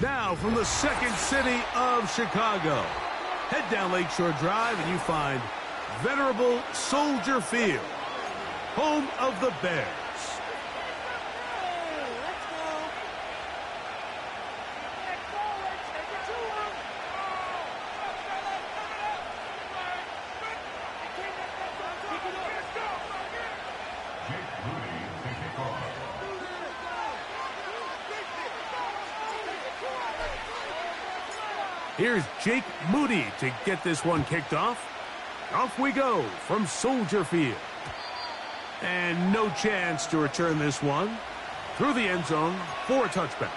Now from the second city of Chicago, head down Lakeshore Drive and you find venerable Soldier Field, home of the Bears. Here's Jake Moody to get this one kicked off. Off we go from Soldier Field. And no chance to return this one through the end zone for a touchback.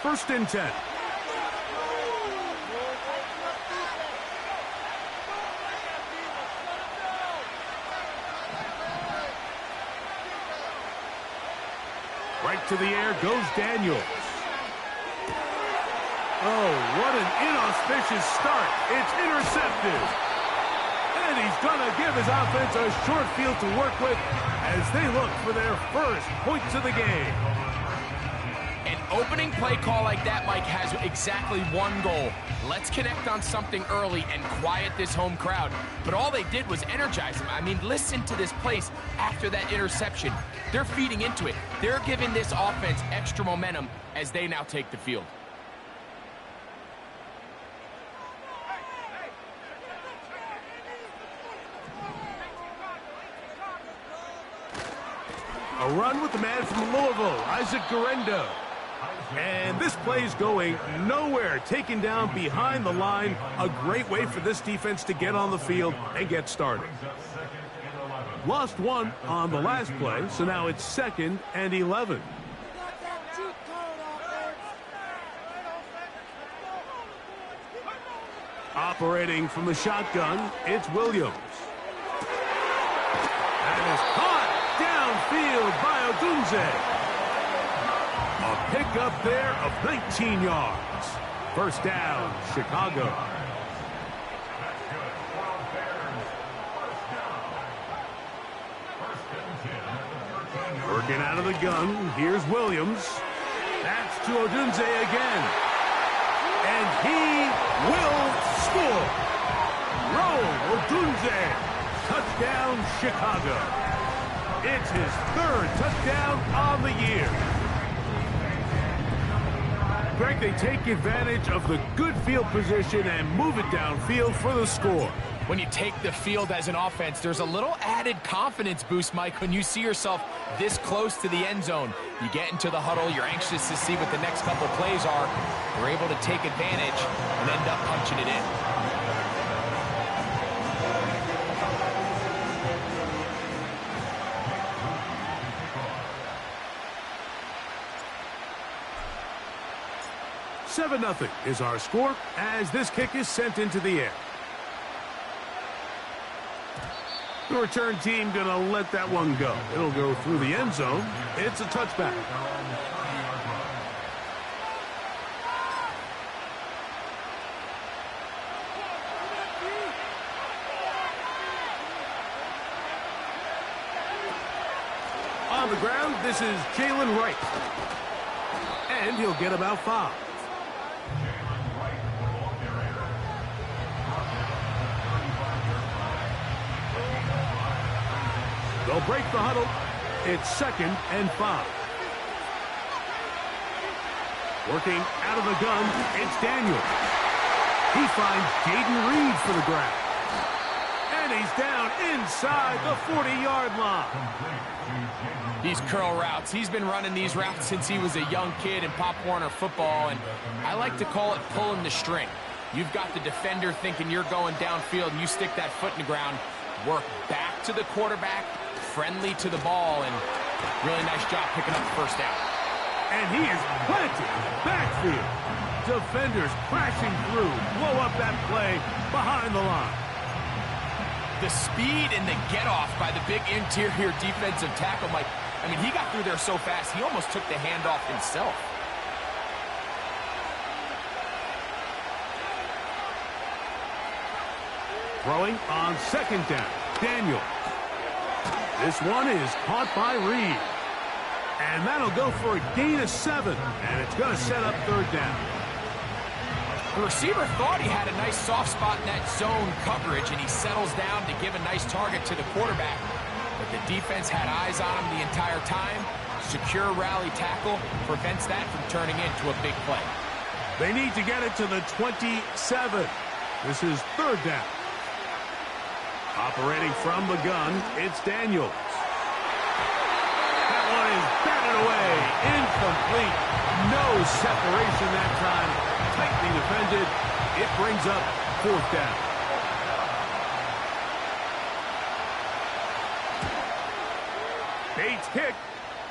First and 10. Right to the air goes Daniels. Oh, what an inauspicious start. It's intercepted. And he's going to give his offense a short field to work with as they look for their first points of the game. An opening play call like that, Mike, has exactly one goal. Let's connect on something early and quiet this home crowd. But all they did was energize them. I mean, listen to this place after that interception. They're feeding into it. They're giving this offense extra momentum as they now take the field. A run with the man from Louisville, Isaac Guerrero. And this play's going nowhere, taken down behind the line. A great way for this defense to get on the field and get started. Lost one on the last play, so now it's 2nd and 11. Operating from the shotgun, it's Williams. That is caught downfield by Odunze. A pickup there of 19 yards. First down, Chicago. Working out of the gun, here's Williams. That's to Odunze again. And he will score. Roll Odunze. Touchdown, Chicago. It's his 3rd touchdown on the year. Greg, they take advantage of the good field position and move it downfield for the score. When you take the field as an offense, there's a little added confidence boost, Mike, when you see yourself this close to the end zone. You get into the huddle, you're anxious to see what the next couple plays are. You're able to take advantage and end up punching it in. $7-0 is our score as this kick is sent into the air. The return team going to let that one go. It'll go through the end zone. It's a touchback. On the ground, this is Jalen Wright. And he'll get about 5. They'll break the huddle. It's 2nd and 5. Working out of the gun, it's Daniels. He finds Jaden Reed for the grab. And he's down inside the 40-yard line. These curl routes, he's been running these routes since he was a young kid in Pop Warner football, and I like to call it pulling the string. You've got the defender thinking you're going downfield, and you stick that foot in the ground, work back to the quarterback, friendly to the ball, and really nice job picking up the first down. And he is planted in the backfield. Defenders crashing through, blow up that play behind the line. The speed and the get-off by the big interior defensive tackle, Mike. I mean, he got through there so fast, he almost took the handoff himself. Throwing on second down, Daniel. This one is caught by Reed. And that'll go for a gain of 7. And it's going to set up third down. The receiver thought he had a nice soft spot in that zone coverage, and he settles down to give a nice target to the quarterback. But the defense had eyes on him the entire time. Secure rally tackle prevents that from turning into a big play. They need to get it to the 27. This is third down. Operating from the gun, it's Daniels. That one is batted away. Incomplete. No separation that time. Tightly defended. It brings up fourth down. Bates' kick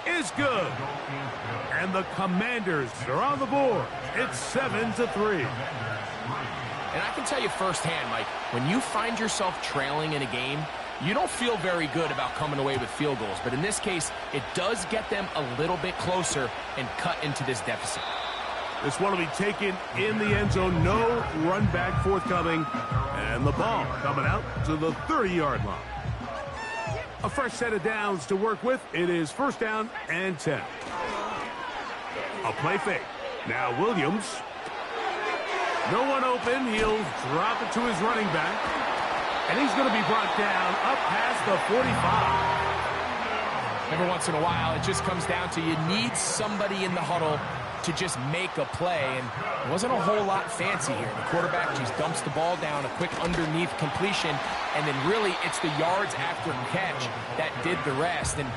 is good. And the Commanders are on the board. It's 7-3. And I can tell you firsthand, Mike, when you find yourself trailing in a game, you don't feel very good about coming away with field goals. But in this case, it does get them a little bit closer and cut into this deficit. This one will be taken in the end zone. No run back forthcoming. And the ball coming out to the 30-yard line. A fresh set of downs to work with. It is first down and 10. A play fake. Now Williams. No one open. He'll drop it to his running back. And he's going to be brought down up past the 45. Every once in a while, it just comes down to you need somebody in the huddle to just make a play. And it wasn't a whole lot fancy here. The quarterback just dumps the ball down, a quick underneath completion, and then really it's the yards after catch that did the rest. And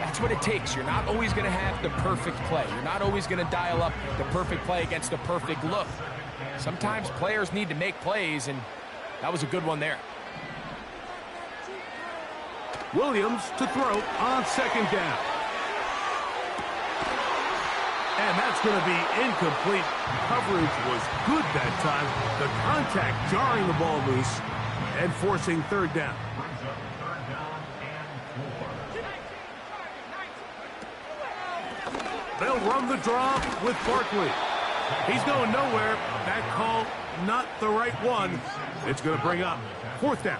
that's what it takes. You're not always going to have the perfect play. You're not always going to dial up the perfect play against a perfect look. Sometimes players need to make plays, and that was a good one there. Williams to throw on second down. And that's going to be incomplete. Coverage was good that time. The contact jarring the ball loose and forcing third down. They'll run the draw with Barkley. He's going nowhere. That call, not the right one. It's going to bring up fourth down.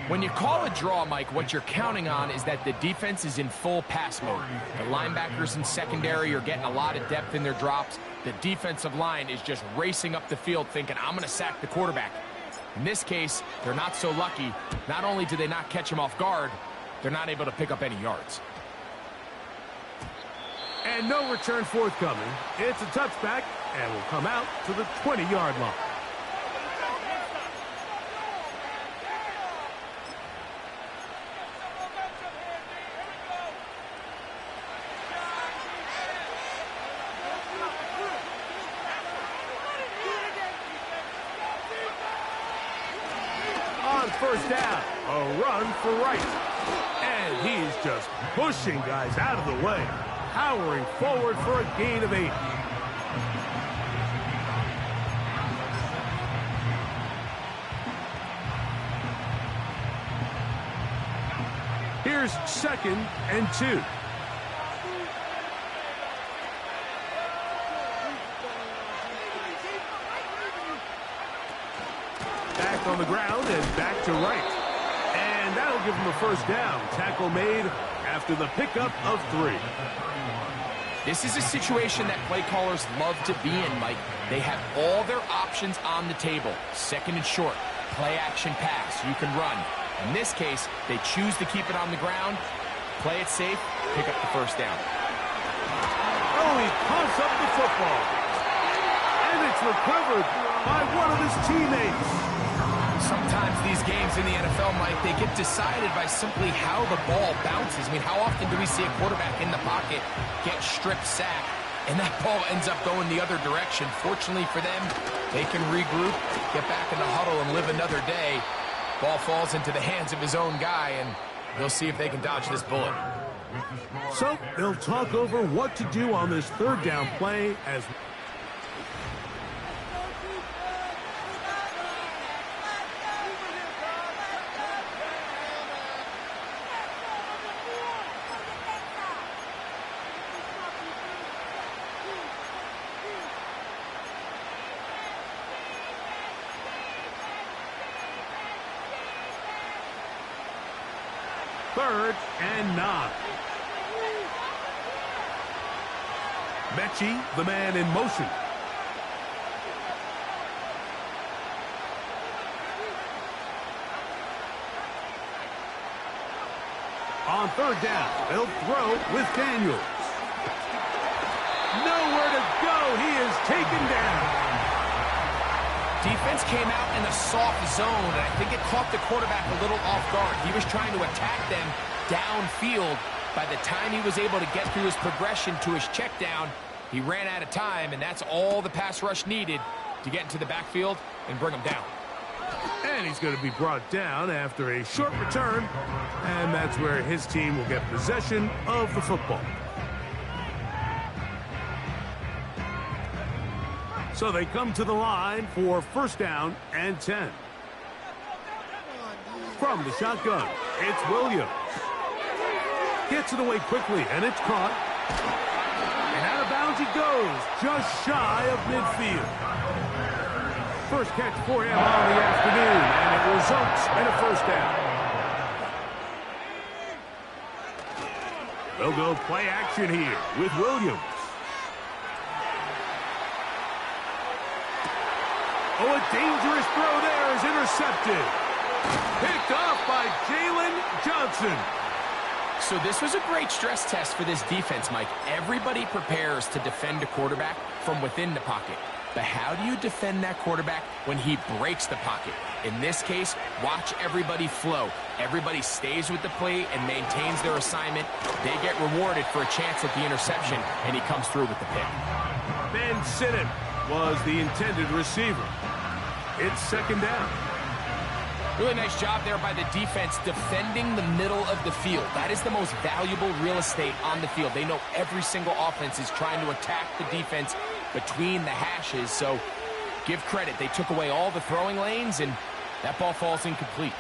When you call a draw, Mike, what you're counting on is that the defense is in full pass mode. The linebackers in secondary are getting a lot of depth in their drops. The defensive line is just racing up the field thinking, I'm going to sack the quarterback. In this case, they're not so lucky. Not only do they not catch him off guard, they're not able to pick up any yards. And no return forthcoming. It's a touchback and will come out to the 20-yard line. On first down, a run for Wright. And he's just pushing guys out of the way. Powering forward for a gain of 8. Here's second and 2. Back on the ground and back to Wright. And that'll give him a first down. Tackle made after the pickup of 3. This is a situation that play callers love to be in, Mike. They have all their options on the table. Second and short, play action pass, you can run. In this case, they choose to keep it on the ground, play it safe, pick up the first down. Oh, he pumps up the football. And it's recovered by one of his teammates. Sometimes these games in the NFL, Mike, they get decided by simply how the ball bounces. I mean, how often do we see a quarterback in the pocket get strip sacked, and that ball ends up going the other direction? Fortunately for them, they can regroup, get back in the huddle, and live another day. Ball falls into the hands of his own guy, and they'll see if they can dodge this bullet. So they'll talk over what to do on this third down play as 3rd and 9. Mechie, the man in motion. On 3rd down, they'll throw with Daniels. Nowhere to go. He is taken down. Defense came out in a soft zone, and I think it caught the quarterback a little off guard. He was trying to attack them downfield. By the time he was able to get through his progression to his check down, he ran out of time, and that's all the pass rush needed to get into the backfield and bring him down. And he's going to be brought down after a short return, and that's where his team will get possession of the football. So they come to the line for 1st down and 10. From the shotgun, it's Williams. Gets it away quickly, and it's caught. And out of bounds he goes, just shy of midfield. First catch for him on the afternoon, and it results in a 1st down. They'll go play action here with Williams. Oh, a dangerous throw there is intercepted. Picked off by Jalen Johnson. So this was a great stress test for this defense, Mike. Everybody prepares to defend a quarterback from within the pocket. But how do you defend that quarterback when he breaks the pocket? In this case, watch everybody flow. Everybody stays with the play and maintains their assignment. They get rewarded for a chance at the interception, and he comes through with the pick. Ben Sinnott was the intended receiver. It's 2nd down. Really nice job there by the defense defending the middle of the field. That is the most valuable real estate on the field. They know every single offense is trying to attack the defense between the hashes, so give credit. They took away all the throwing lanes, and that ball falls incomplete.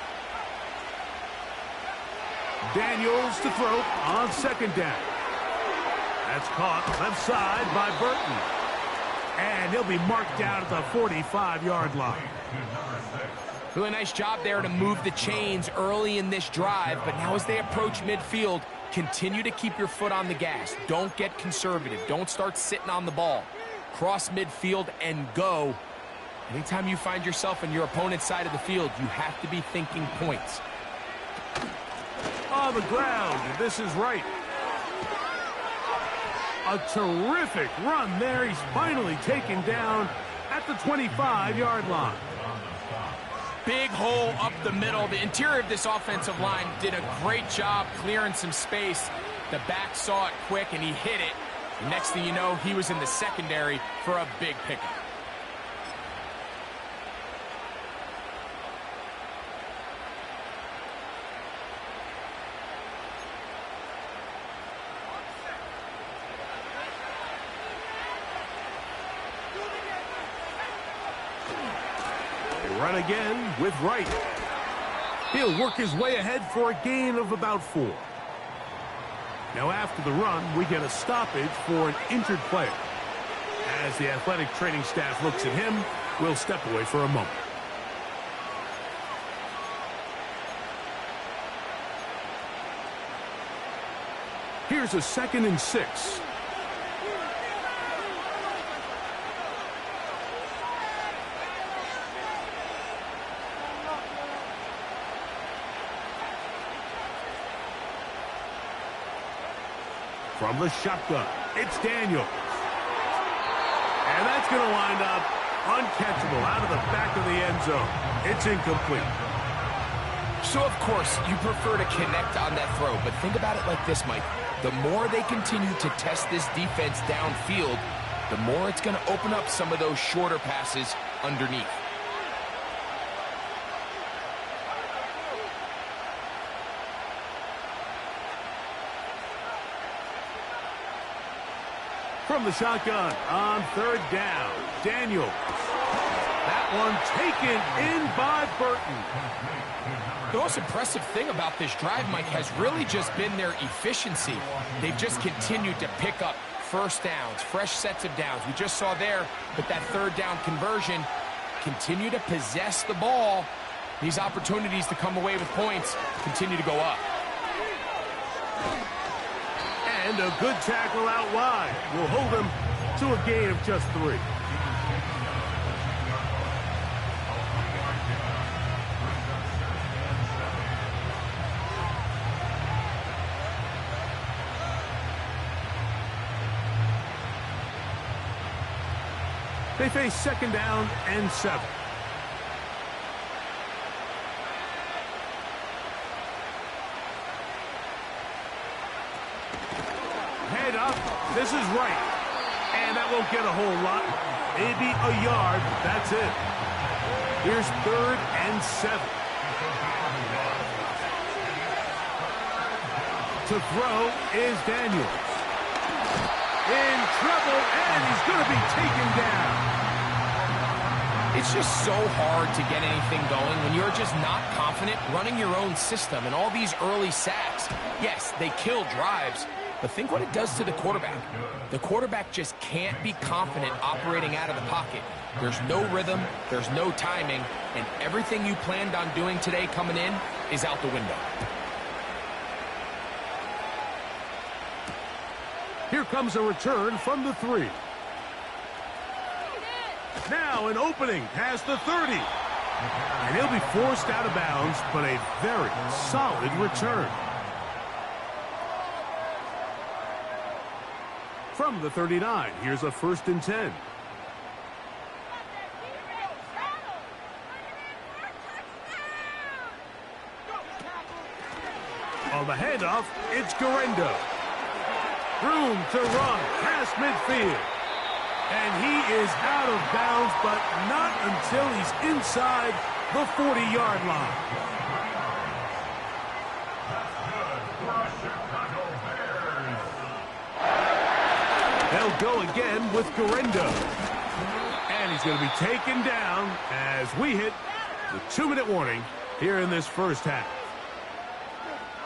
Daniels to throw on 2nd down. That's caught left side by Burton. And he'll be marked down at the 45-yard line. Really nice job there to move the chains early in this drive, but now as they approach midfield, continue to keep your foot on the gas. Don't get conservative. Don't start sitting on the ball. Cross midfield and go. Anytime you find yourself on your opponent's side of the field, you have to be thinking points. On the ground, this is right. A terrific run there. He's finally taken down at the 25-yard line. Big hole up the middle. The interior of this offensive line did a great job clearing some space. The back saw it quick, and he hit it. The next thing you know, he was in the secondary for a big pickup. Run again with Wright. He'll work his way ahead for a gain of about 4. Now after the run, we get a stoppage for an injured player. As the athletic training staff looks at him, we'll step away for a moment. Here's a 2nd and 6. From the shotgun, it's Daniels. And that's going to wind up uncatchable out of the back of the end zone. It's incomplete. So, of course, you prefer to connect on that throw, but think about it like this, Mike. The more they continue to test this defense downfield, the more it's going to open up some of those shorter passes underneath. From the shotgun on 3rd down, Daniels. That one taken in by Burton. The most impressive thing about this drive, Mike, has really just been their efficiency. They've just continued to pick up 1st downs, fresh sets of downs. We just saw there with that 3rd down conversion, continue to possess the ball. These opportunities to come away with points continue to go up. And a good tackle out wide will hold him to a gain of just 3. They face 2nd down and 7. Head up. This is right. And that won't get a whole lot. Maybe a yard. That's it. Here's 3rd and 7. To throw is Daniels. In trouble, and he's going to be taken down. It's just so hard to get anything going when you're just not confident running your own system. And all these early sacks, yes, they kill drives, but think what it does to the quarterback. The quarterback just can't be confident operating out of the pocket. There's no rhythm, there's no timing, and everything you planned on doing today coming in is out the window. Here comes a return from the 3. Now an opening past the 30. And he'll be forced out of bounds, but a very solid return. From the 39, here's a 1st and 10. On the handoff, it's Garendo. Room to run past midfield. And he is out of bounds, but not until he's inside the 40-yard line. They'll go again with Garendo. And he's going to be taken down as we hit the 2-minute warning here in this first half.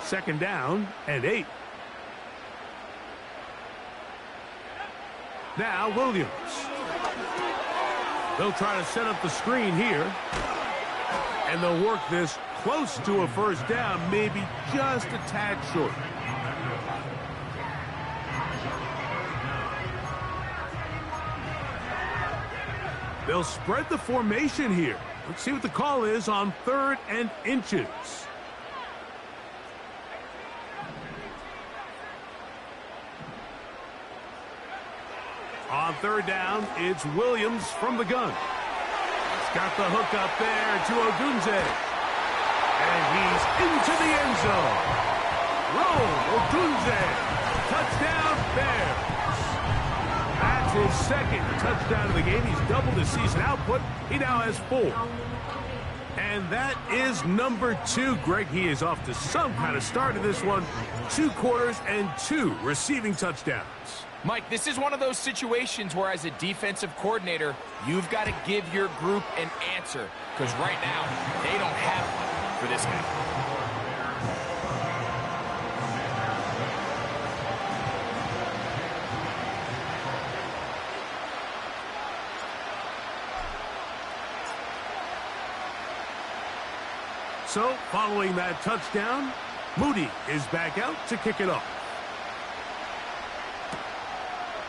2nd down and 8. Now Williams. They'll try to set up the screen here. And they'll work this close to a 1st down, maybe just a tad short. They'll spread the formation here. Let's see what the call is on 3rd and inches. On 3rd down, it's Williams from the gun. He's got the hook up there to Odunze. And he's into the end zone. Roll, Odunze. Touchdown, Bears. That's his 2nd touchdown of the game. He's doubled his season output. He now has 4. And that is number 2. Greg, he is off to some kind of start in this one. 2 quarters and 2 receiving touchdowns. Mike, this is one of those situations where as a defensive coordinator, you've got to give your group an answer. Because right now, they don't have one for this guy. So, following that touchdown, Moody is back out to kick it off.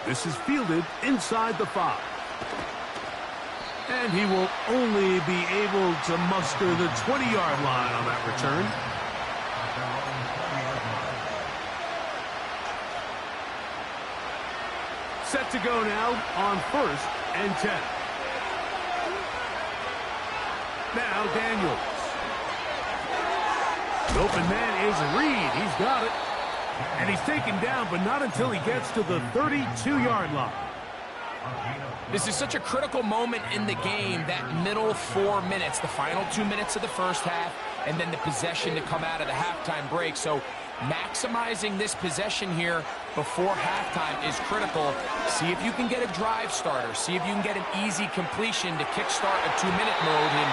This is fielded inside the 5. And he will only be able to muster the 20-yard line on that return. Set to go now on 1st and 10. Now Daniels. The open man is Reed. He's got it. And he's taken down, but not until he gets to the 32-yard line. This is such a critical moment in the game, that middle 4 minutes, the final 2 minutes of the first half, and then the possession to come out of the halftime break. So maximizing this possession here before halftime is critical. See if you can get a drive starter. See if you can get an easy completion to kickstart a 2-minute mode. And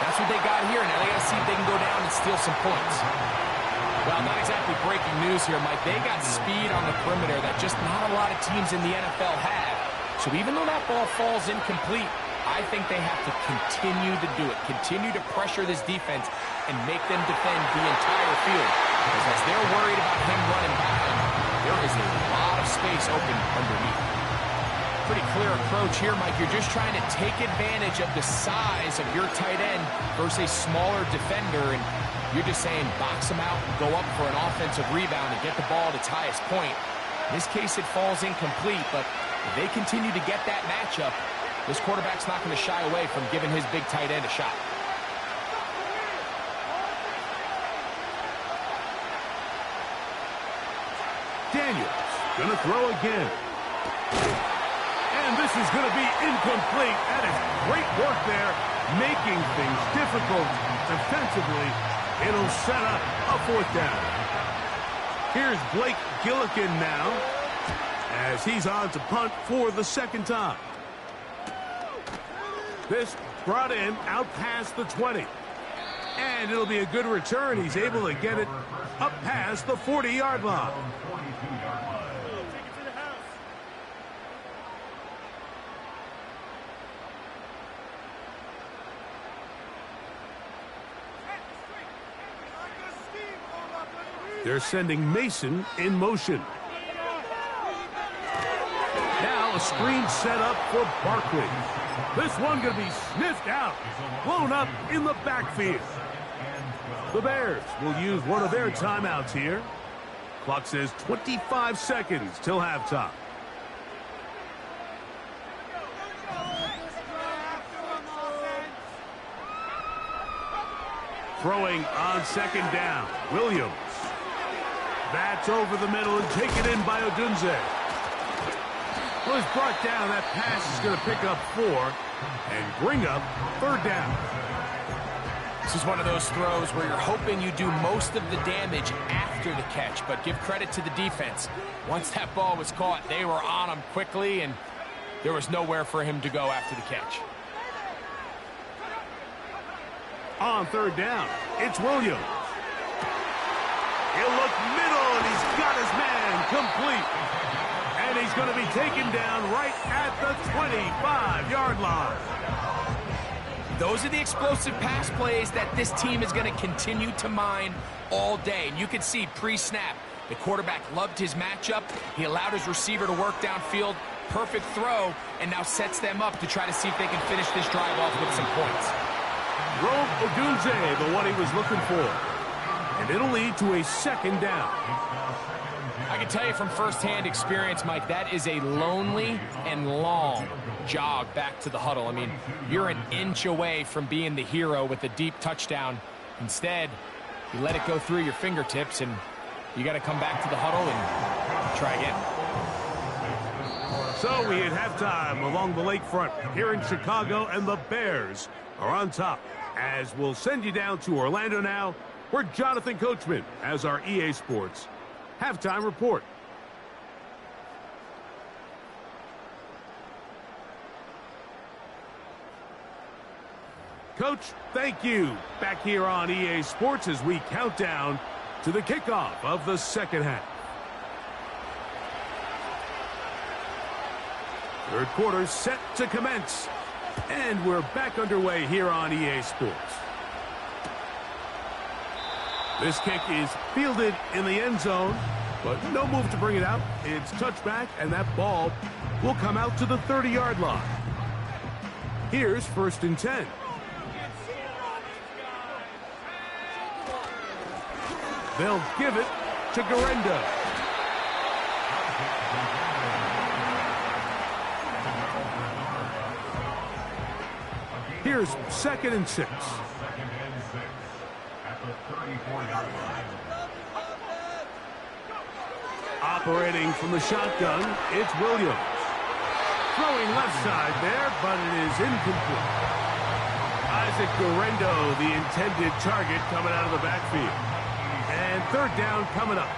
that's what they got here. Now they got to see if they can go down and steal some points. Well, not exactly breaking news here, Mike. They got speed on the perimeter that just not a lot of teams in the NFL have. So even though that ball falls incomplete, I think they have to continue to do it. Continue to pressure this defense and make them defend the entire field. Because as they're worried about him running by them, There is a lot of space open underneath. Pretty clear approach here, Mike. You're just trying to take advantage of the size of your tight end versus a smaller defender, and you're just saying box him out and go up for an offensive rebound and get the ball at its highest point. In this case, it falls incomplete, but if they continue to get that matchup, this quarterback's not going to shy away from giving his big tight end a shot. Daniels gonna throw again. And this is gonna be incomplete. That is great work there, making things difficult defensively. It'll set up a 4th down. Here's Blake Gillikin now, as he's on to punt for the 2nd time. This brought in out past the 20. And it'll be a good return. He's able to get it up past the 40-yard line. They're sending Mason in motion. Now a screen set up for Barkley. This one going to be sniffed out, blown up in the backfield. The Bears will use one of their timeouts here. Clock says 25 seconds till halftime. Throwing on 2nd down, Williams. That's over the middle and taken in by Odunze. Well, it's brought down. That pass is going to pick up 4 and bring up 3rd down. This is one of those throws where you're hoping you do most of the damage after the catch, but give credit to the defense. Once that ball was caught, they were on him quickly, and there was nowhere for him to go after the catch. On 3rd down, it's Williams. He'll look middle, and he's got his man complete. And he's going to be taken down right at the 25-yard line. Those are the explosive pass plays that this team is going to continue to mine all day. And you can see pre-snap, the quarterback loved his matchup. He allowed his receiver to work downfield. Perfect throw, and now sets them up to try to see if they can finish this drive off with some points. Rome Odunze, the one he was looking for. And it'll lead to a 2nd down. I can tell you from firsthand experience, Mike, that is a lonely and long jog back to the huddle. I mean, you're an inch away from being the hero with a deep touchdown. Instead, you let it go through your fingertips, and you got to come back to the huddle and try again. So we hit halftime along the lakefront here in Chicago, and the Bears are on top. As we'll send you down to Orlando now, where Jonathan Coachman has our EA Sports halftime report. Coach, thank you. Back here on EA Sports as we count down to the kickoff of the 2nd half. 3rd quarter set to commence. And we're back underway here on EA Sports. This kick is fielded in the end zone, but no move to bring it out. It's touchback, and that ball will come out to the 30-yard line. Here's 1st and 10. They'll give it to Garendo. Here's 2nd and 6. Operating from the shotgun, it's Williams. Throwing left side there, but it is incomplete. Isaac Garendo, the intended target, coming out of the backfield. And 3rd down coming up.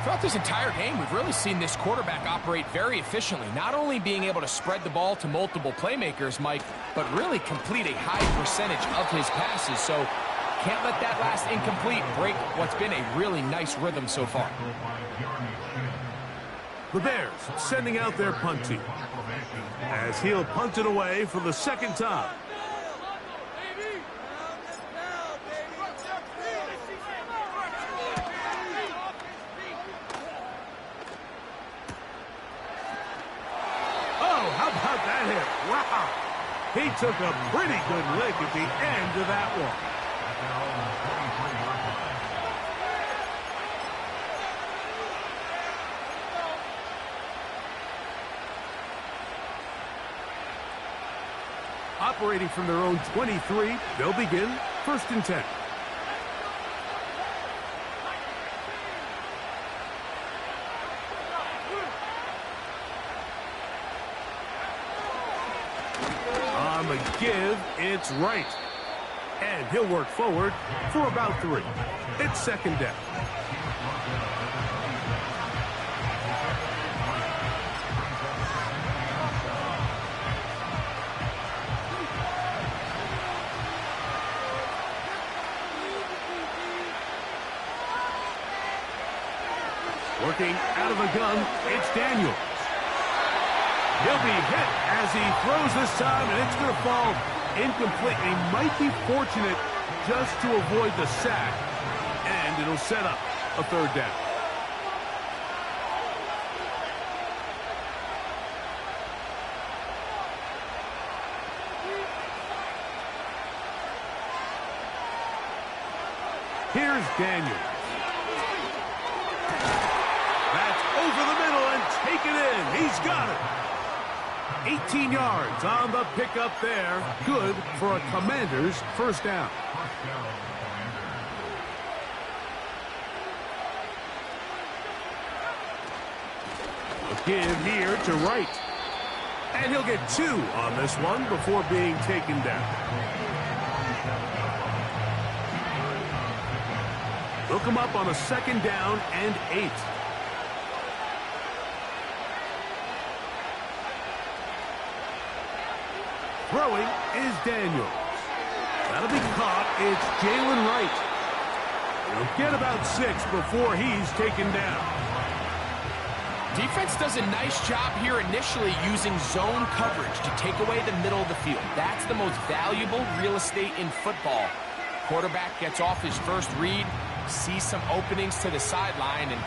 Throughout this entire game, we've really seen this quarterback operate very efficiently, not only being able to spread the ball to multiple playmakers, Mike, but really complete a high percentage of his passes. So can't let that last incomplete break what's been a really nice rhythm so far. The Bears sending out their punt team as he'll punt it away for the 2nd time. He took a pretty good lick at the end of that one. Operating from their own 23, they'll begin 1st and 10. On the give, it's right. And he'll work forward for about 3. It's 2nd down. Working out of the gun, it's Daniels. He'll be hit as he throws this time, and it's going to fall incomplete. He might be fortunate just to avoid the sack, and it'll set up a 3rd down. Here's Daniels. That's over the middle and taken in. He's got it. 18 yards on the pickup there. Good for a Commander's 1st down. A give here to Wright. And he'll get 2 on this one before being taken down. They'll come up on a 2nd down and 8. Throwing is Daniels. That'll be caught. It's Jalen Wright. He'll get about 6 before he's taken down. Defense does a nice job here initially using zone coverage to take away the middle of the field. That's the most valuable real estate in football. Quarterback gets off his first read, sees some openings to the sideline, and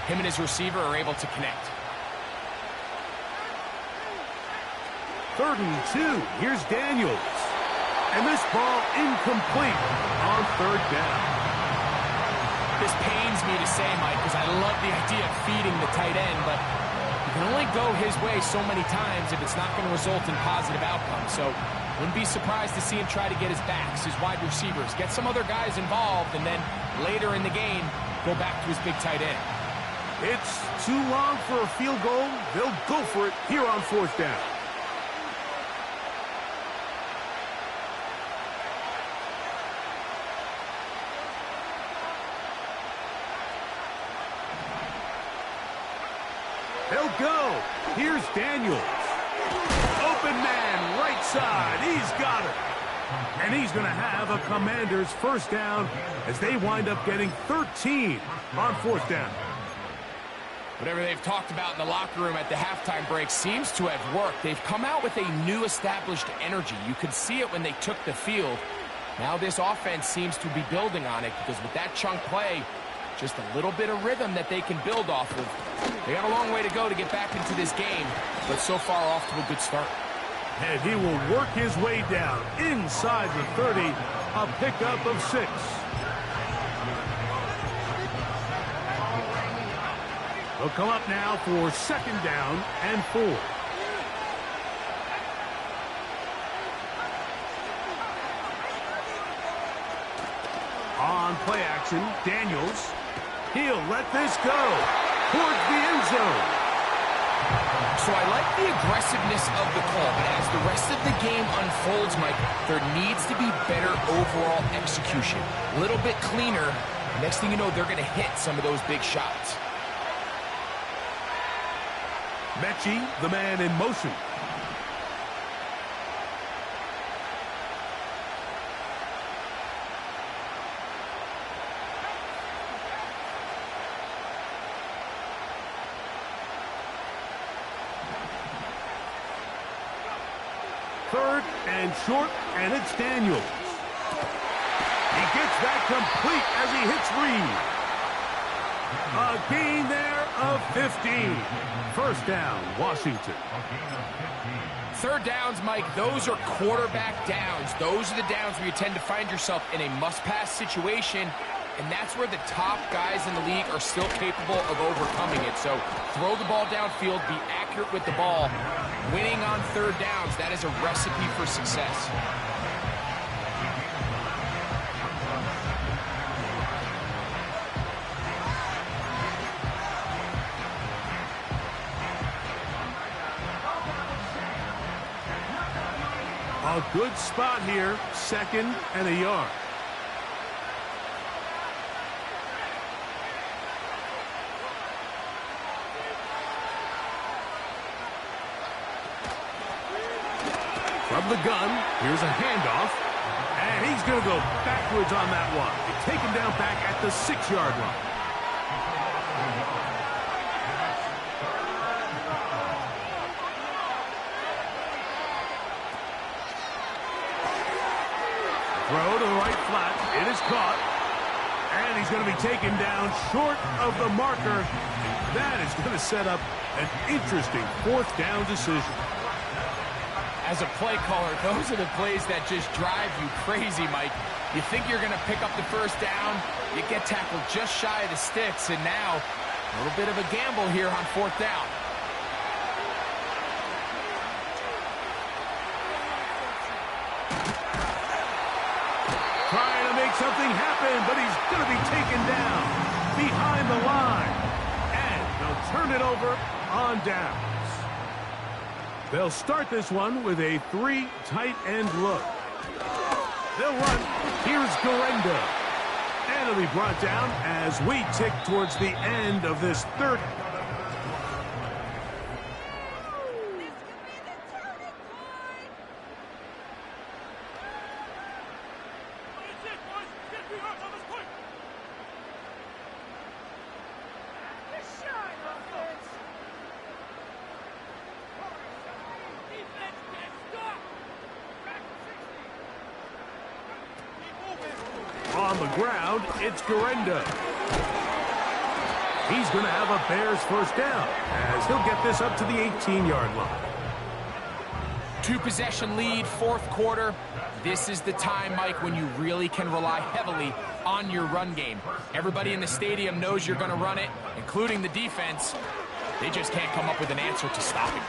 him and his receiver are able to connect. 3rd and 2. Here's Daniels. And this ball incomplete on 3rd down. This pains me to say, Mike, because I love the idea of feeding the tight end, but you can only go his way so many times if it's not going to result in positive outcomes. So wouldn't be surprised to see him try to get his backs, his wide receivers, get some other guys involved, and then later in the game, go back to his big tight end. It's too long for a field goal. They'll go for it here on 4th down. They'll go. Here's Daniels. Open man, right side. He's got it. And he's going to have a Commander's 1st down as they wind up getting 13 on 4th down. Whatever they've talked about in the locker room at the halftime break seems to have worked. They've come out with a new established energy. You could see it when they took the field. Now this offense seems to be building on it because with that chunk play, just a little bit of rhythm that they can build off of. They got a long way to go to get back into this game, but so far off to a good start. And he will work his way down inside the 30, a pickup of 6. They'll come up now for 2nd down and 4. On play action, Daniels. He'll let this go towards the end zone. So I like the aggressiveness of the call, but as the rest of the game unfolds, Mike, there needs to be better overall execution. A little bit cleaner. Next thing you know, they're going to hit some of those big shots. Mechie, the man in motion. Third and short, and it's Daniels. He gets that complete as he hits Reed. A gain there of 15. First down, Washington. Third downs, Mike, those are quarterback downs. Those are the downs where you tend to find yourself in a must-pass situation, and that's where the top guys in the league are still capable of overcoming it. So throw the ball downfield, be accurate with the ball. Winning on third downs, that is a recipe for success. A good spot here, 2nd and a yard. From the gun, here's a handoff, and he's going to go backwards on that one. They take him down back at the 6-yard line. Throw to the right flat. It is caught. And he's going to be taken down short of the marker. That is going to set up an interesting 4th down decision. As a play caller, those are the plays that just drive you crazy, Mike. You think you're going to pick up the first down, you get tackled just shy of the sticks, and now a little bit of a gamble here on 4th down. Trying to make something happen, but he's going to be taken down behind the line. And they'll turn it over on downs. They'll start this one with a 3 tight end look. They'll run. Here's Garenda. And it'll be brought down as we tick towards the end of this third. On the ground, it's Garenda. He's going to have a Bears first down as he'll get this up to the 18-yard line. 2-possession lead, 4th quarter. This is the time, Mike, when you really can rely heavily on your run game. Everybody in the stadium knows you're going to run it, including the defense. They just can't come up with an answer to stop him.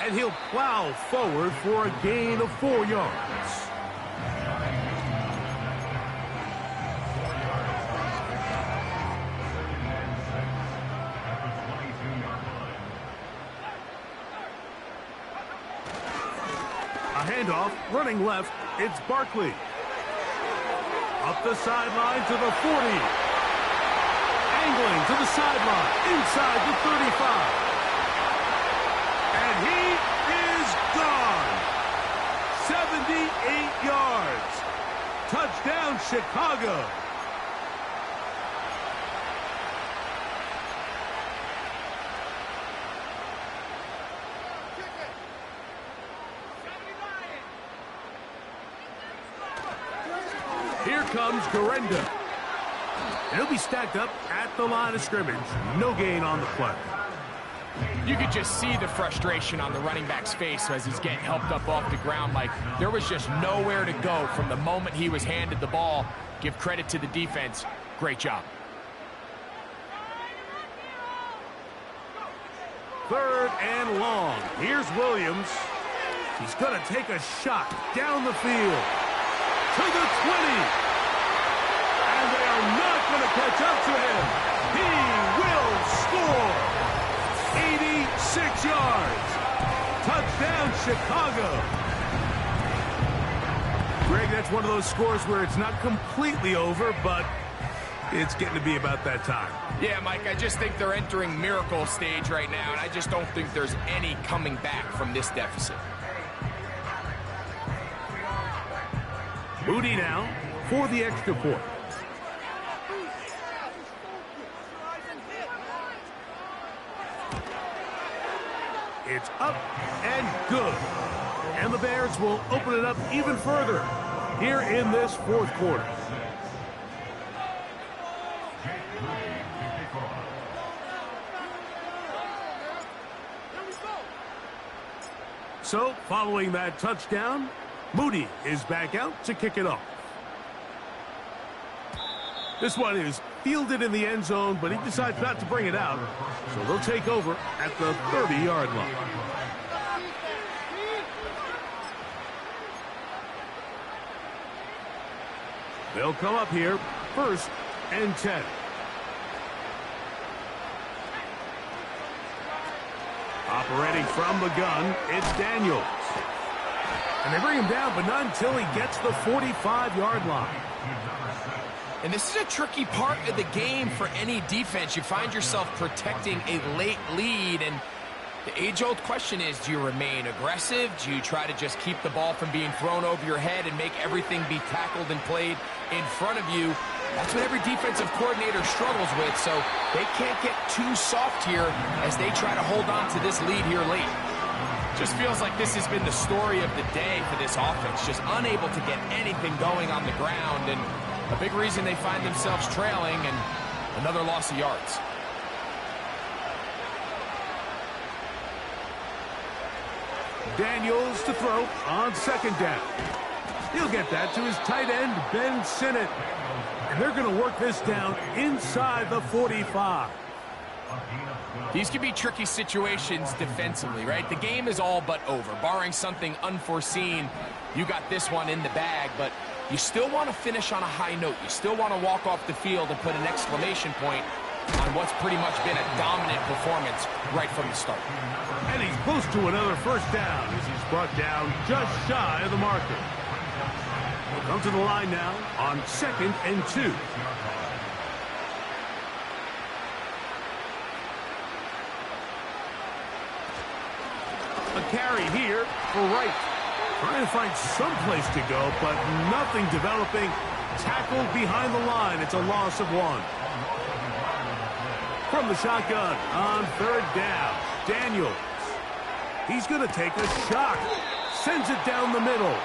And he'll plow forward for a gain of 4 yards. Handoff, running left, it's Barkley. Up the sideline to the 40. Angling to the sideline, inside the 35. And he is gone. 78 yards. Touchdown, Chicago. Here comes Garenda. He'll be stacked up at the line of scrimmage. No gain on the play. You could just see the frustration on the running back's face as he's getting helped up off the ground. Like, there was just nowhere to go from the moment he was handed the ball. Give credit to the defense. Great job. 3rd and long. Here's Williams. He's going to take a shot down the field to the 20. And they are not going to catch up to him. He will score. 86 yards. Touchdown, Chicago. Greg, that's one of those scores where it's not completely over, but it's getting to be about that time. Yeah, Mike, I just think they're entering miracle stage right now, and I just don't think there's any coming back from this deficit. Moody now for the extra point. It's up and good. And the Bears will open it up even further here in this 4th quarter. So, following that touchdown, Moody is back out to kick it off. This one is fielded in the end zone, but he decides not to bring it out. So they'll take over at the 30-yard line. They'll come up here, 1st and 10. Operating from the gun, it's Daniels. And they bring him down, but not until he gets the 45-yard line. And this is a tricky part of the game for any defense. You find yourself protecting a late lead, and the age-old question is, do you remain aggressive? Do you try to just keep the ball from being thrown over your head and make everything be tackled and played in front of you? That's what every defensive coordinator struggles with, so they can't get too soft here as they try to hold on to this lead here late. Just feels like this has been the story of the day for this offense, just unable to get anything going on the ground, and a big reason they find themselves trailing, and another loss of yards. Daniels to throw on 2nd down. He'll get that to his tight end, Ben Sinnott. And they're going to work this down inside the 45. These can be tricky situations defensively, right? The game is all but over. Barring something unforeseen, you got this one in the bag, but you still want to finish on a high note. You still want to walk off the field and put an exclamation point on what's pretty much been a dominant performance right from the start. And he's close to another 1st down as he's brought down just shy of the marker. We'll come to the line now on 2nd and 2. A carry here for Wright. Trying to find some place to go, but nothing developing. Tackled behind the line. It's a loss of 1. From the shotgun on 3rd down, Daniels. He's going to take a shot. Sends it down the middle.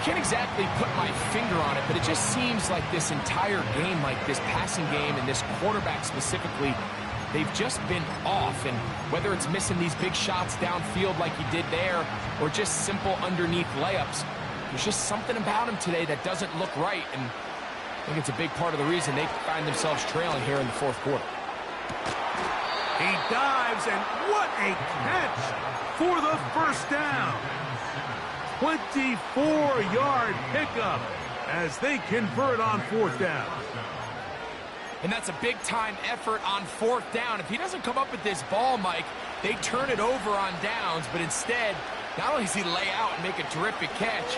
Can't exactly put my finger on it, but it just seems like this entire game, like this passing game and this quarterback specifically, they've just been off. And whether it's missing these big shots downfield like he did there or just simple underneath layups, there's just something about him today that doesn't look right. And I think it's a big part of the reason they find themselves trailing here in the 4th quarter. He dives, and what a catch for the 1st down. 24-yard pickup as they convert on 4th down. And that's a big-time effort on 4th down. If he doesn't come up with this ball, Mike, they turn it over on downs, but instead, not only does he lay out and make a terrific catch,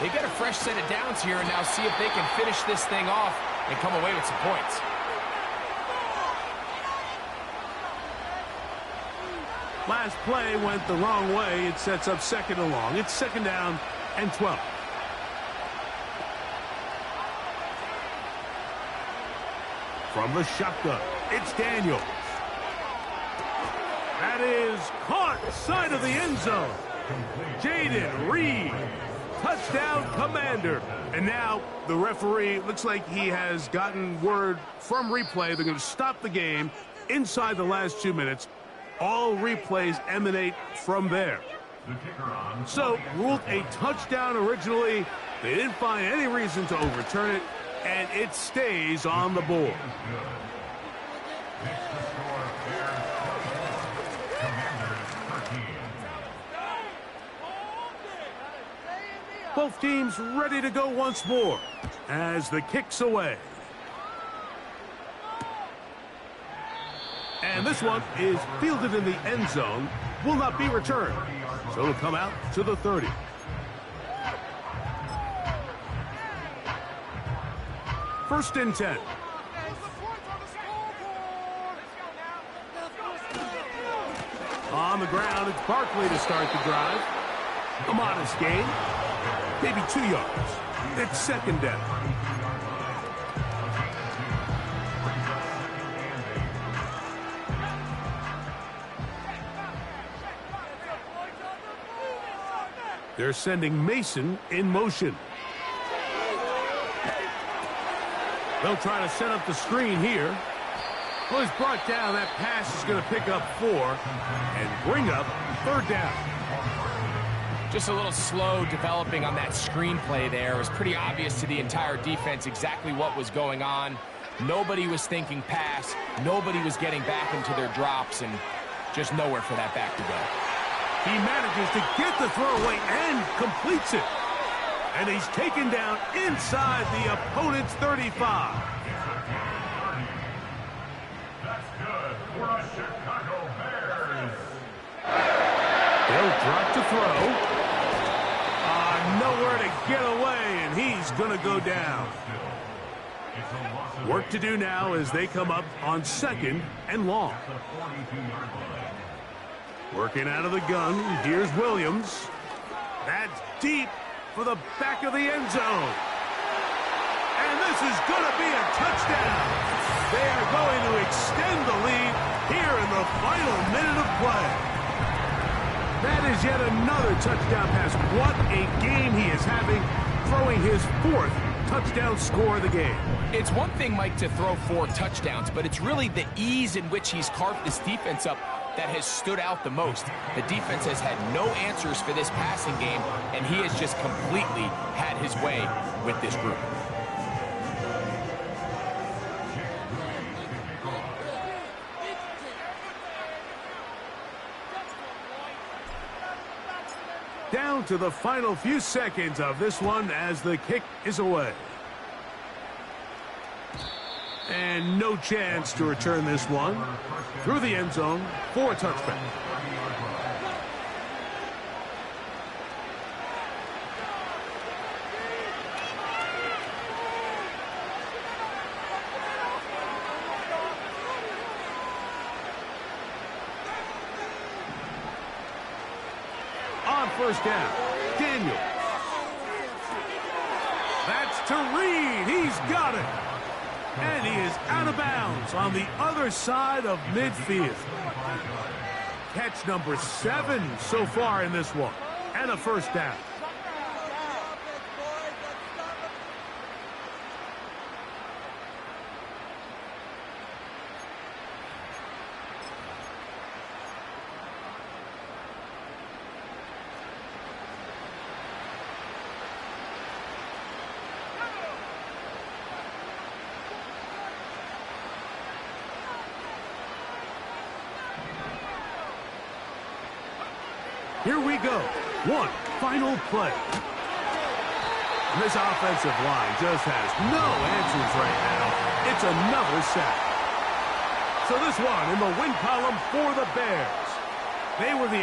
they get a fresh set of downs here and now see if they can finish this thing off and come away with some points. Last play went the wrong way. It sets up 2nd and long. It's 2nd down and 12. From the shotgun, it's Daniels. That is caught side of the end zone. Jaden Reed, touchdown Commander. And now the referee looks like he has gotten word from replay. They're going to stop the game inside the last 2 minutes. All replays emanate from there. So, ruled a touchdown originally. They didn't find any reason to overturn it, and it stays on the board. Both teams ready to go once more as the kick's away. And this one is fielded in the end zone, will not be returned. So it'll come out to the 30. First and 10. On the ground, it's Barkley to start the drive. A modest gain, maybe 2 yards. It's 2nd down. They're sending Mason in motion. They'll try to set up the screen here. Well, he's brought down. That pass is going to pick up 4 and bring up 3rd down. Just a little slow developing on that screenplay there. It was pretty obvious to the entire defense exactly what was going on. Nobody was thinking pass. Nobody was getting back into their drops, and just nowhere for that back to go. He manages to get the throwaway and completes it. And he's taken down inside the opponent's 35. That's good for the Chicago Bears. He'll drop to throw. Nowhere to get away, and he's going to go down. Work to do now as they come up on 2nd and long. Working out of the gun, here's Williams. That's deep for the back of the end zone. And this is going to be a touchdown. They are going to extend the lead here in the final minute of play. That is yet another touchdown pass. What a game he is having, throwing his 4th touchdown score of the game. It's one thing, Mike, to throw 4 touchdowns, but it's really the ease in which he's carved this defense up that has stood out the most. The defense has had no answers for this passing game, and he has just completely had his way with this group. Down to the final few seconds of this one as the kick is away. And no chance to return this one through the end zone for a touchback. On first down, Daniels. That's to Reed. He's got it. And he is out of bounds on the other side of midfield. Catch number 7 so far in this one. And a first down. Here we go. One final play. And this offensive line just has no answers right now. It's another sack. So this one in the win column for the Bears. They were the